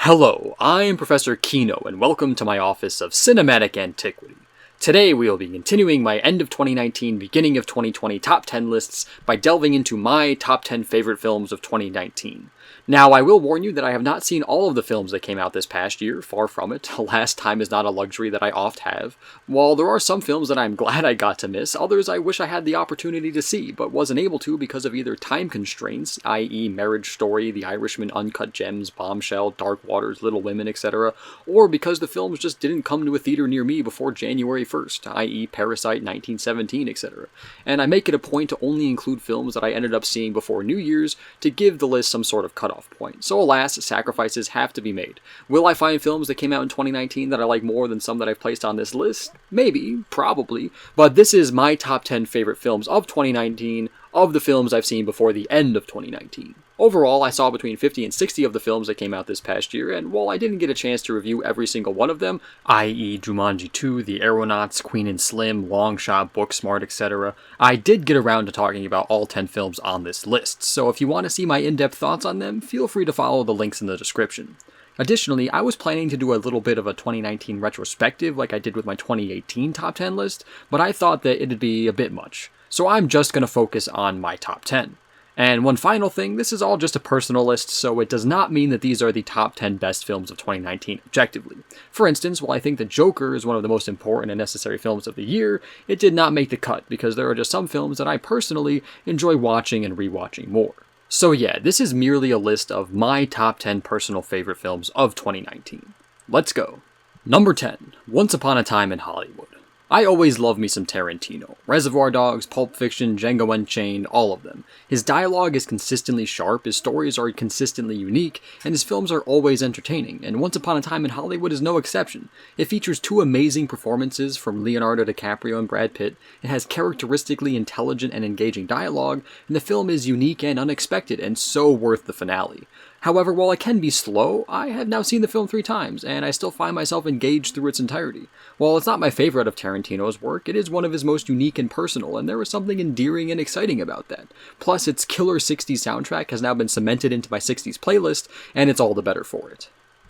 Hello, I'm Professor Kino, and welcome to my Office of Cinematic Antiquity. Today we will be continuing my end of 2019, beginning of 2020 top 10 lists by delving into my top 10 favorite films of 2019. Now, I will warn you that I have not seen all of the films that came out this past year, far from it. Last time is not a luxury that I oft have. While there are some films that I'm glad I got to miss, others I wish I had the opportunity to see, but wasn't able to because of either time constraints, i.e. Marriage Story, The Irishman, Uncut Gems, Bombshell, Dark Waters, Little Women, etc., or because the films just didn't come to a theater near me before January 1st, i.e. Parasite, 1917, etc. And I make it a point to only include films that I ended up seeing before New Year's to give the list some sort of cutoff point. So alas, sacrifices have to be made. Will I find films that came out in 2019 that I like more than some that I've placed on this list? Maybe, probably, but this is my top 10 favorite films of 2019 of the films I've seen before the end of 2019. Overall, I saw between 50 and 60 of the films that came out this past year, and while I didn't get a chance to review every single one of them, i.e. Jumanji 2, The Aeronauts, Queen and Slim, Long Shot, Booksmart, etc., I did get around to talking about all 10 films on this list, so if you want to see my in-depth thoughts on them, feel free to follow the links in the description. Additionally, I was planning to do a little bit of a 2019 retrospective like I did with my 2018 top 10 list, but I thought that it'd be a bit much, so I'm just going to focus on my top 10. And one final thing, this is all just a personal list, so it does not mean that these are the top 10 best films of 2019 objectively. For instance, while I think The Joker is one of the most important and necessary films of the year, it did not make the cut because there are just some films that I personally enjoy watching and rewatching more. So yeah, this is merely a list of my top 10 personal favorite films of 2019. Let's go. Number 10, Once Upon a Time in Hollywood. I always love me some Tarantino. Reservoir Dogs, Pulp Fiction, Django Unchained, all of them. His dialogue is consistently sharp, his stories are consistently unique, and his films are always entertaining, and Once Upon a Time in Hollywood is no exception. It features two amazing performances from Leonardo DiCaprio and Brad Pitt, it has characteristically intelligent and engaging dialogue, and the film is unique and unexpected, and so worth the finale. However, while it can be slow, I have now seen the film 3 times, and I still find myself engaged through its entirety. While it's not my favorite of Tarantino's work, it is one of his most unique and personal, and there is something endearing and exciting about that. Plus, its killer 60s soundtrack has now been cemented into my 60s playlist, and it's all the better for it.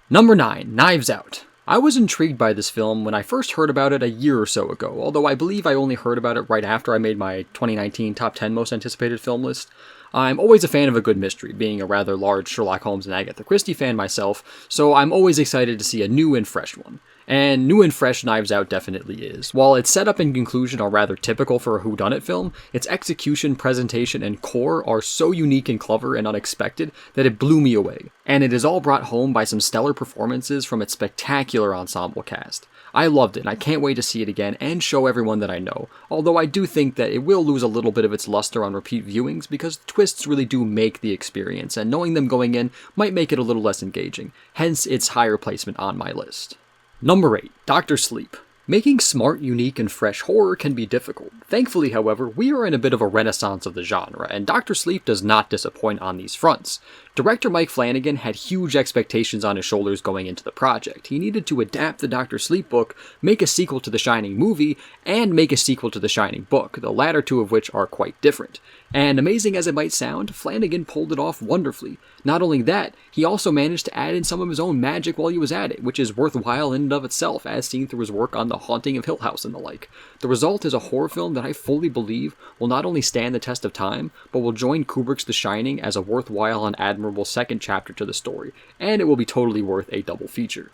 Number 9, Knives Out. I was intrigued by this film when I first heard about it a year or so ago, although I believe I only heard about it right after I made my 2019 top 10 most anticipated film list. I'm always a fan of a good mystery, being a rather large Sherlock Holmes and Agatha Christie fan myself, so I'm always excited to see a new and fresh one. And new and fresh Knives Out definitely is. While its setup and conclusion are rather typical for a whodunit film, its execution, presentation, and core are so unique and clever and unexpected that it blew me away. And it is all brought home by some stellar performances from its spectacular ensemble cast. I loved it, and I can't wait to see it again and show everyone that I know, although I do think that it will lose a little bit of its luster on repeat viewings because the twists really do make the experience, and knowing them going in might make it a little less engaging, hence its higher placement on my list. Number 8, Dr. Sleep. Making smart, unique, and fresh horror can be difficult. Thankfully, however, we are in a bit of a renaissance of the genre, and Dr. Sleep does not disappoint on these fronts. Director Mike Flanagan had huge expectations on his shoulders going into the project. He needed to adapt the Dr. Sleep book, make a sequel to The Shining movie, and make a sequel to The Shining book, the latter two of which are quite different. And amazing as it might sound, Flanagan pulled it off wonderfully. Not only that, he also managed to add in some of his own magic while he was at it, which is worthwhile in and of itself, as seen through his work on The Haunting of Hill House and the like. The result is a horror film that I fully believe will not only stand the test of time, but will join Kubrick's The Shining as a worthwhile and admirable second chapter to the story, and it will be totally worth a double feature.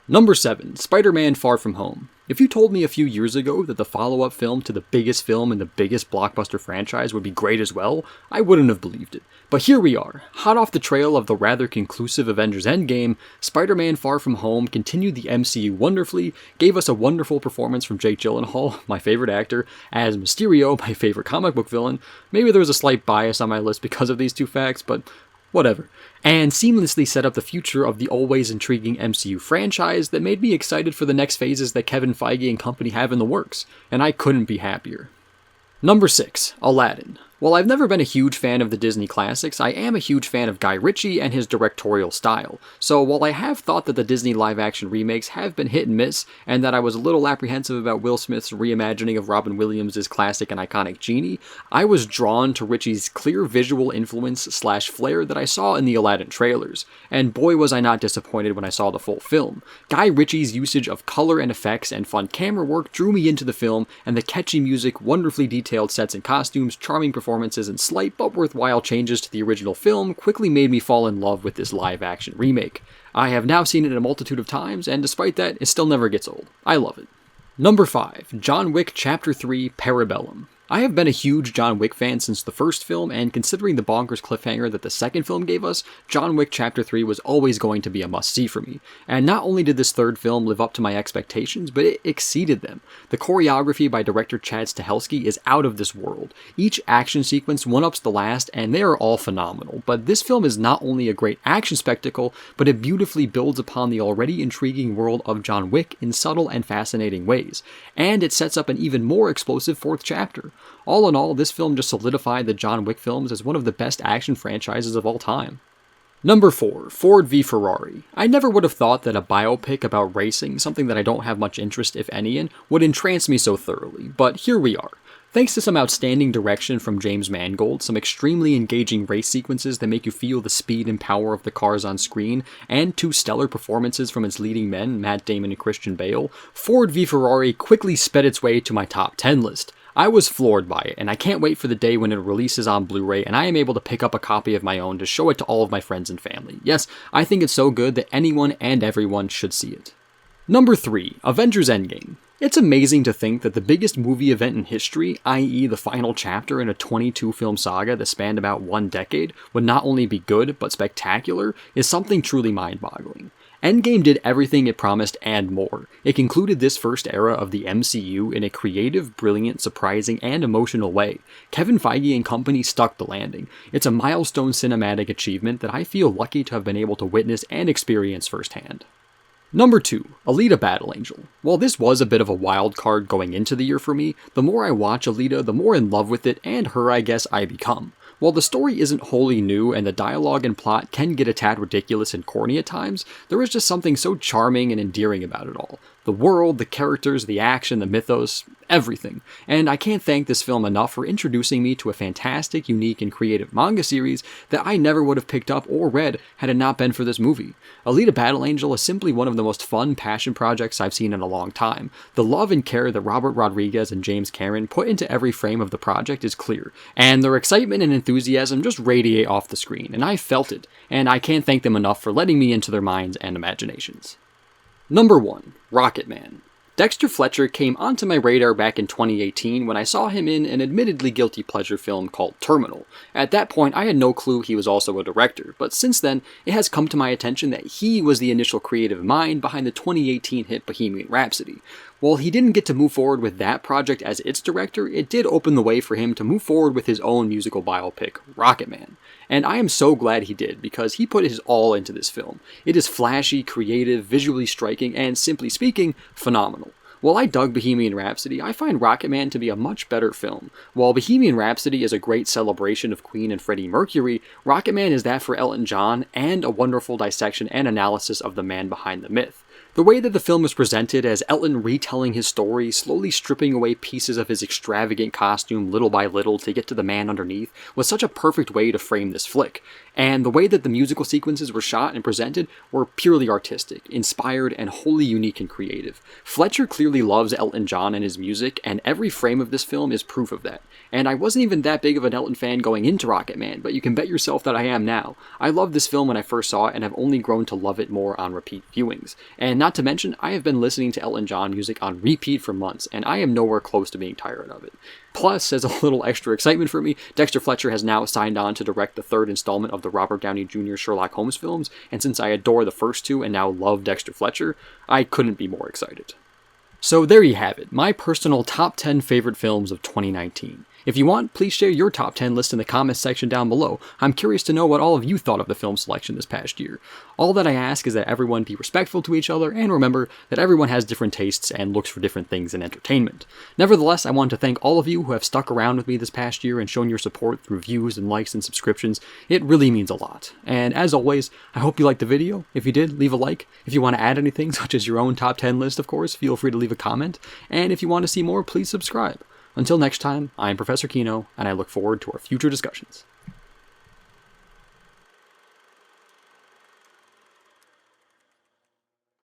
Number 7, Spider-Man Far From Home. If you told me a few years ago that the follow-up film to the biggest film in the biggest blockbuster franchise would be great as well, I wouldn't have believed it. But here we are. Hot off the trail of the rather conclusive Avengers Endgame, Spider-Man Far From Home continued the MCU wonderfully, gave us a wonderful performance from Jake Gyllenhaal, my favorite actor, as Mysterio, my favorite comic book villain. Maybe there was a slight bias on my list because of these two facts, but whatever. And seamlessly set up the future of the always intriguing MCU franchise that made me excited for the next phases that Kevin Feige and company have in the works, and I couldn't be happier. Number 6, Aladdin. While I've never been a huge fan of the Disney classics, I am a huge fan of Guy Ritchie and his directorial style. So while I have thought that the Disney live-action remakes have been hit and miss, and that I was a little apprehensive about Will Smith's reimagining of Robin Williams' classic and iconic Genie, I was drawn to Ritchie's clear visual influence/flair that I saw in the Aladdin trailers, and boy was I not disappointed when I saw the full film. Guy Ritchie's usage of color and effects and fun camera work drew me into the film, and the catchy music, wonderfully detailed sets and costumes, charming performances, and slight but worthwhile changes to the original film quickly made me fall in love with this live-action remake. I have now seen it a multitude of times, and despite that, it still never gets old. I love it. Number 5. John Wick Chapter 3 Parabellum. I have been a huge John Wick fan since the first film, and considering the bonkers cliffhanger that the second film gave us, John Wick Chapter 3 was always going to be a must-see for me. And not only did this third film live up to my expectations, but it exceeded them. The choreography by director Chad Stahelski is out of this world. Each action sequence one-ups the last, and they are all phenomenal. But this film is not only a great action spectacle, but it beautifully builds upon the already intriguing world of John Wick in subtle and fascinating ways. And it sets up an even more explosive fourth chapter. All in all, this film just solidified the John Wick films as one of the best action franchises of all time. Number 4. Ford v Ferrari. I never would have thought that a biopic about racing, something that I don't have much interest if any in, would entrance me so thoroughly, but here we are. Thanks to some outstanding direction from James Mangold, some extremely engaging race sequences that make you feel the speed and power of the cars on screen, and 2 stellar performances from its leading men, Matt Damon and Christian Bale, Ford v Ferrari quickly sped its way to my top 10 list. I was floored by it, and I can't wait for the day when it releases on Blu-ray and I am able to pick up a copy of my own to show it to all of my friends and family. Yes, I think it's so good that anyone and everyone should see it. Number 3. Avengers Endgame. It's amazing to think that the biggest movie event in history, i.e. the final chapter in a 22-film saga that spanned about 1 decade, would not only be good, but spectacular, is something truly mind-boggling. Endgame did everything it promised and more. It concluded this first era of the MCU in a creative, brilliant, surprising, and emotional way. Kevin Feige and company stuck the landing. It's a milestone cinematic achievement that I feel lucky to have been able to witness and experience firsthand. Number 2. Alita Battle Angel. While this was a bit of a wild card going into the year for me, the more I watch Alita, the more in love with it and her I guess I become. While the story isn't wholly new and the dialogue and plot can get a tad ridiculous and corny at times, there is just something so charming and endearing about it all. The world, the characters, the action, the mythos, everything. And I can't thank this film enough for introducing me to a fantastic, unique, and creative manga series that I never would have picked up or read had it not been for this movie. Alita Battle Angel is simply one of the most fun passion projects I've seen in a long time. The love and care that Robert Rodriguez and James Cameron put into every frame of the project is clear, and their excitement and enthusiasm just radiate off the screen, and I felt it, and I can't thank them enough for letting me into their minds and imaginations. Number 1. Rocketman. Dexter Fletcher came onto my radar back in 2018 when I saw him in an admittedly guilty pleasure film called Terminal. At that point, I had no clue he was also a director, but since then, it has come to my attention that he was the initial creative mind behind the 2018 hit Bohemian Rhapsody. While he didn't get to move forward with that project as its director, it did open the way for him to move forward with his own musical biopic, Rocketman. And I am so glad he did, because he put his all into this film. It is flashy, creative, visually striking, and simply speaking, phenomenal. While I dug Bohemian Rhapsody, I find Rocketman to be a much better film. While Bohemian Rhapsody is a great celebration of Queen and Freddie Mercury, Rocketman is that for Elton John, and a wonderful dissection and analysis of the man behind the myth. The way that the film is presented as Elton retelling his story, slowly stripping away pieces of his extravagant costume little by little to get to the man underneath, was such a perfect way to frame this flick. And the way that the musical sequences were shot and presented were purely artistic, inspired, and wholly unique and creative. Fletcher clearly loves Elton John and his music, and every frame of this film is proof of that. And I wasn't even that big of an Elton fan going into Rocketman, but you can bet yourself that I am now. I loved this film when I first saw it, and have only grown to love it more on repeat viewings. And not to mention, I have been listening to Elton John music on repeat for months, and I am nowhere close to being tired of it. Plus, as a little extra excitement for me, Dexter Fletcher has now signed on to direct the 3rd installment of the Robert Downey Jr. Sherlock Holmes films, and since I adore the first 2 and now love Dexter Fletcher, I couldn't be more excited. So there you have it, my personal top 10 favorite films of 2019. If you want, please share your top 10 list in the comments section down below. I'm curious to know what all of you thought of the film selection this past year. All that I ask is that everyone be respectful to each other, and remember that everyone has different tastes and looks for different things in entertainment. Nevertheless, I want to thank all of you who have stuck around with me this past year and shown your support through views and likes and subscriptions. It really means a lot. And as always, I hope you liked the video. If you did, leave a like. If you want to add anything, such as your own top 10 list, of course, feel free to leave a comment. And if you want to see more, please subscribe. Until next time, I'm Professor Kino, and I look forward to our future discussions.